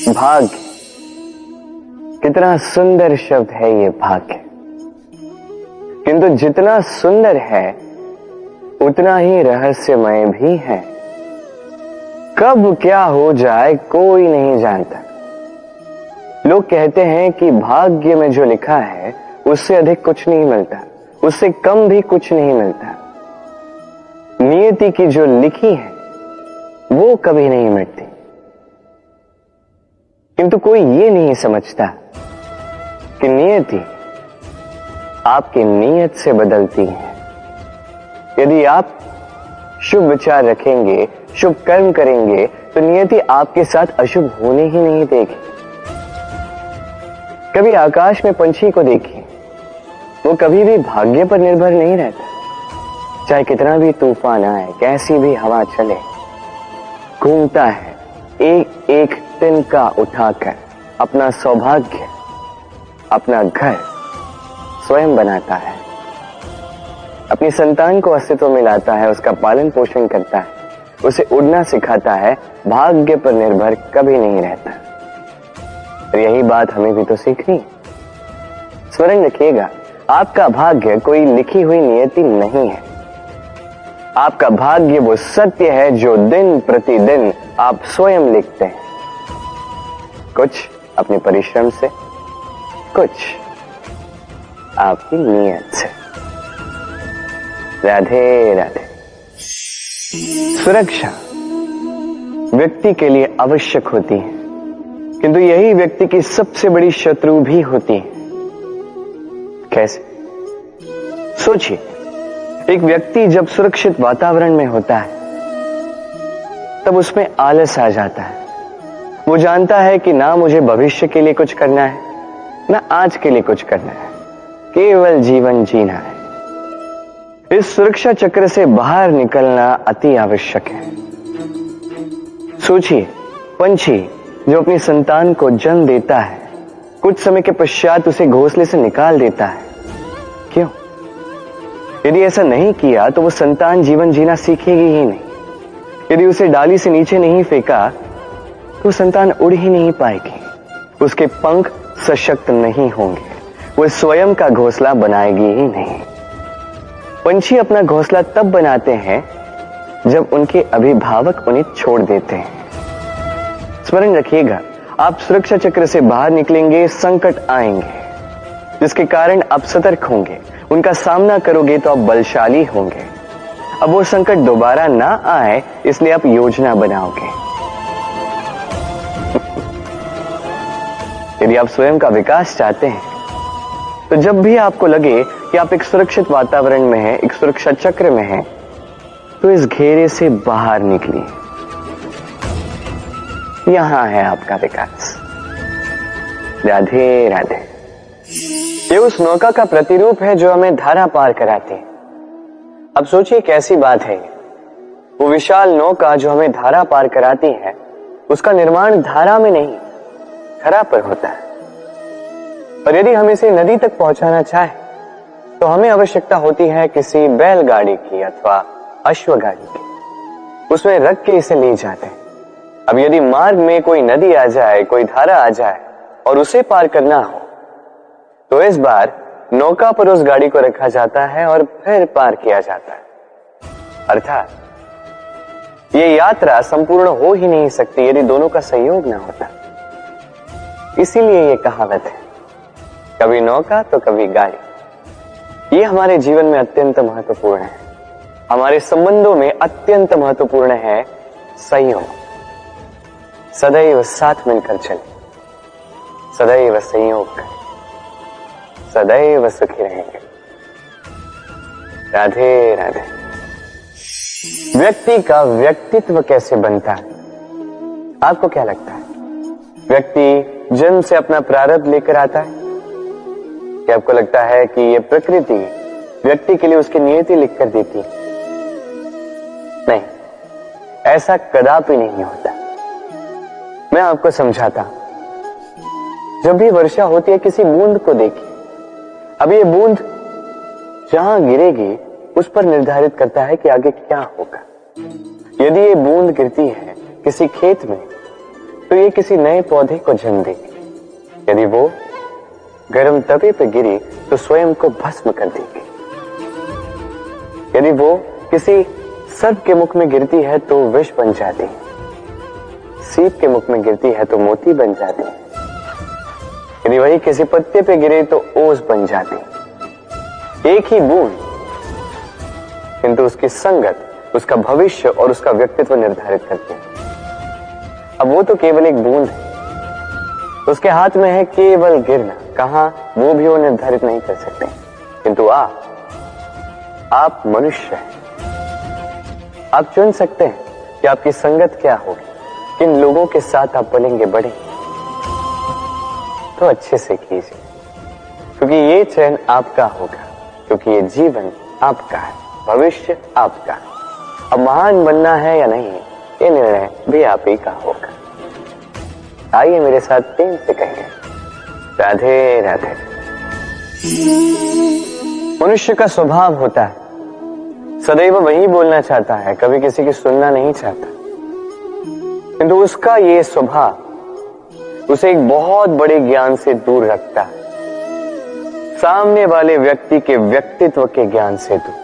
भाग्य, कितना सुंदर शब्द है ये भाग्य। किंतु जितना सुंदर है उतना ही रहस्यमय भी है। कब क्या हो जाए कोई नहीं जानता। लोग कहते हैं कि भाग्य में जो लिखा है उससे अधिक कुछ नहीं मिलता, उससे कम भी कुछ नहीं मिलता। नियति की जो लिखी है वो कभी नहीं मिटती। किंतु कोई ये नहीं समझता कि नियति आपकी नीयत से बदलती है। यदि आप शुभ विचार रखेंगे, शुभ कर्म करेंगे, तो नियति आपके साथ अशुभ होने ही नहीं देगी। कभी आकाश में पंछी को देखिए, वो कभी भी भाग्य पर निर्भर नहीं रहता। चाहे कितना भी तूफान आए, कैसी भी हवा चले, घूमता है एक एक तिनका उठाकर अपना सौभाग्य, अपना घर स्वयं बनाता है। अपनी संतान को अस्तित्व में लाता है, उसका पालन पोषण करता है, उसे उड़ना सिखाता है, भाग्य पर निर्भर कभी नहीं रहता। और यही बात हमें भी तो सीखनी। स्मरण रखिएगा, आपका भाग्य कोई लिखी हुई नियति नहीं है। आपका भाग्य वो सत्य है जो दिन प्रतिदिन आप स्वयं लिखते हैं। कुछ अपने परिश्रम से, कुछ आपकी नियत से। राधे राधे। सुरक्षा व्यक्ति के लिए आवश्यक होती है, किंतु यही व्यक्ति की सबसे बड़ी शत्रु भी होती है। कैसे? सोचिए, एक व्यक्ति जब सुरक्षित वातावरण में होता है तब उसमें आलस आ जाता है। वो जानता है कि ना मुझे भविष्य के लिए कुछ करना है, ना आज के लिए कुछ करना है, केवल जीवन जीना है। इस सुरक्षा चक्र से बाहर निकलना अति आवश्यक है। सोचिए, पंछी जो अपनी संतान को जन्म देता है, कुछ समय के पश्चात उसे घोंसले से निकाल देता है। क्यों? यदि ऐसा नहीं किया तो वो संतान जीवन जीना सीखेगी ही नहीं। यदि उसे डाली से नीचे नहीं फेंका तो संतान उड़ ही नहीं पाएगी, उसके पंख सशक्त नहीं होंगे, वो स्वयं का घोंसला बनाएगी ही नहीं। पंछी अपना घोंसला तब बनाते हैं जब उनके अभिभावक उन्हें छोड़ देते हैं। स्मरण रखिएगा, आप सुरक्षा चक्र से बाहर निकलेंगे, संकट आएंगे जिसके कारण आप सतर्क होंगे, उनका सामना करोगे तो आप बलशाली होंगे। अब वो संकट दोबारा ना आए इसलिए आप योजना बनाओगे। यदि आप स्वयं का विकास चाहते हैं तो जब भी आपको लगे कि आप एक सुरक्षित वातावरण में हैं, एक सुरक्षा चक्र में हैं, तो इस घेरे से बाहर निकलिए। यहां है आपका विकास। राधे राधे। ये उस नौका का प्रतिरूप है जो हमें धारा पार कराती है। अब सोचिए कैसी बात है ये। वो विशाल नौका जो हमें धारा पार कराती है, उसका निर्माण धारा में नहीं, धरा पर होता है। और यदि हम इसे नदी तक पहुंचाना चाहे तो हमें आवश्यकता होती है किसी बैलगाड़ी की अथवा अश्वगाड़ी की। उसमें रख के इसे ले जाते हैं। अब यदि मार्ग में कोई नदी आ जाए, कोई धारा आ जाए और उसे पार करना हो, तो इस बार नौका पर उस गाड़ी को रखा जाता है और फिर पार किया जाता है। अर्थात ये यात्रा संपूर्ण हो ही नहीं सकती यदि दोनों का सहयोग ना होता। इसीलिए ये कहावत है, कभी नौका तो कभी गाड़ी। ये हमारे जीवन में अत्यंत महत्वपूर्ण है। हमारे संबंधों में अत्यंत महत्वपूर्ण है सहयोग। सदैव साथ मिलकर चले, सदैव संयोग करें, सदैव सुखी रहेंगे। राधे राधे। व्यक्ति का व्यक्तित्व कैसे बनता है? आपको क्या लगता है? व्यक्ति जन्म से अपना प्रारब्ध लेकर आता है? क्या आपको लगता है कि ये प्रकृति व्यक्ति के लिए उसकी नियति लिखकर देती है? नहीं, ऐसा कदापि नहीं होता। मैं आपको समझाता हूं। जब भी वर्षा होती है, किसी बूंद को देखिए। अब ये बूंद जहां गिरेगी उस पर निर्धारित करता है कि आगे क्या होगा। यदि ये बूंद गिरती है किसी खेत में, तो तो ये किसी नए पौधे को जन्म देगी। यदि वो गर्म तवे पे गिरी तो स्वयं को भस्म कर देगी। यदि वो किसी सर्प के मुख में गिरती है तो विष बन जाती है, सीप के मुख में गिरती है तो मोती बन जाती है। यदि वही किसी पत्ते पे गिरे तो ओस बन जाती है। एक ही बूंद, किंतु उसकी संगत उसका भविष्य और उसका व्यक्तित्व निर्धारित करती है। अब वो तो केवल एक बूंद है, उसके हाथ में है केवल गिरना, कहां वो भी वो निर्धारित नहीं कर सकते। किंतु आप मनुष्य हैं, आप चुन सकते हैं कि आपकी संगत क्या होगी, किन लोगों के साथ आप बनेंगे बढ़ेंगे। तो अच्छे से कीजिए, क्योंकि ये चयन आपका होगा, क्योंकि ये जीवन आपका है, भविष्य आपका है। अब महान बनना है या नहीं, ये निर्णय भी आप ही का होगा। आइए मेरे साथ प्रेम से कहिए, राधे राधे। मनुष्य का स्वभाव होता है सदैव वही बोलना चाहता है, कभी किसी की सुनना नहीं चाहता। किंतु उसका ये स्वभाव उसे एक बहुत बड़े ज्ञान से दूर रखता है, सामने वाले व्यक्ति के व्यक्तित्व के ज्ञान से दूर।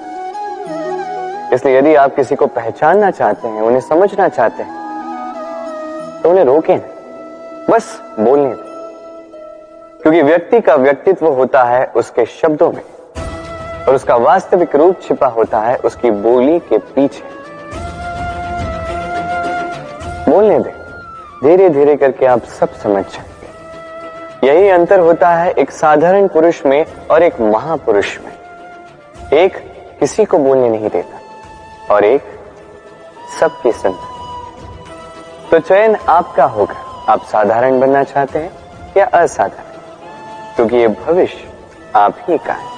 इसलिए यदि आप किसी को पहचानना चाहते हैं, उन्हें समझना चाहते हैं, तो उन्हें रोकें ना, बस बोलने दें। क्योंकि व्यक्ति का व्यक्तित्व होता है उसके शब्दों में, और उसका वास्तविक रूप छिपा होता है उसकी बोली के पीछे। बोलने दें, धीरे धीरे करके आप सब समझ जाएंगे। यही अंतर होता है एक साधारण पुरुष में और एक महापुरुष में। एक किसी को बोलने नहीं देता और एक सबकी सुनता। तो चयन आपका होगा, आप साधारण बनना चाहते हैं या असाधारण, क्योंकि ये भविष्य आप ही का है।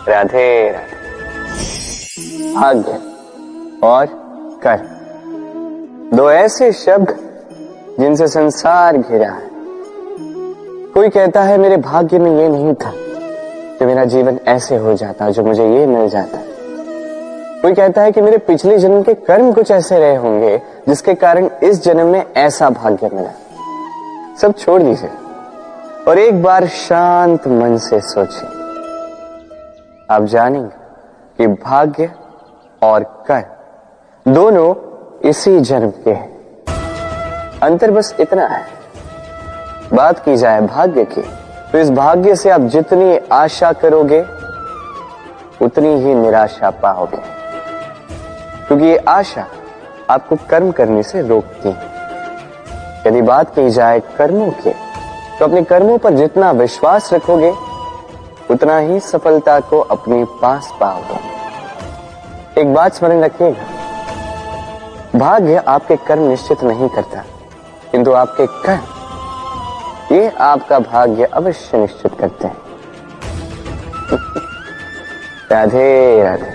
राधे राधे। भाग्य और कर्म, दो ऐसे शब्द जिनसे संसार घिरा है। कोई कहता है मेरे भाग्य में ये नहीं था कि मेरा जीवन ऐसे हो जाता, जो मुझे ये मिल जाता। कोई कहता है कि मेरे पिछले जन्म के कर्म कुछ ऐसे रहे होंगे जिसके कारण इस जन्म में ऐसा भाग्य मिला। सब छोड़ दीजिए और एक बार शांत मन से सोचिए, आप जानेंगे कि भाग्य और कर्म दोनों इसी जन्म के हैं। अंतर बस इतना है, बात की जाए भाग्य की, तो इस भाग्य से आप जितनी आशा करोगे उतनी ही निराशा पाओगे, क्योंकि ये आशा आपको कर्म करने से रोकती है। यदि बात की जाए कर्मों की, तो अपने कर्मों पर जितना विश्वास रखोगे उतना ही सफलता को अपने पास पाओगे। एक बात स्मरण रखिएगा, भाग्य आपके कर्म निश्चित नहीं करता, किंतु आपके कर्म ये आपका भाग्य अवश्य निश्चित करते हैं। राधे राधे।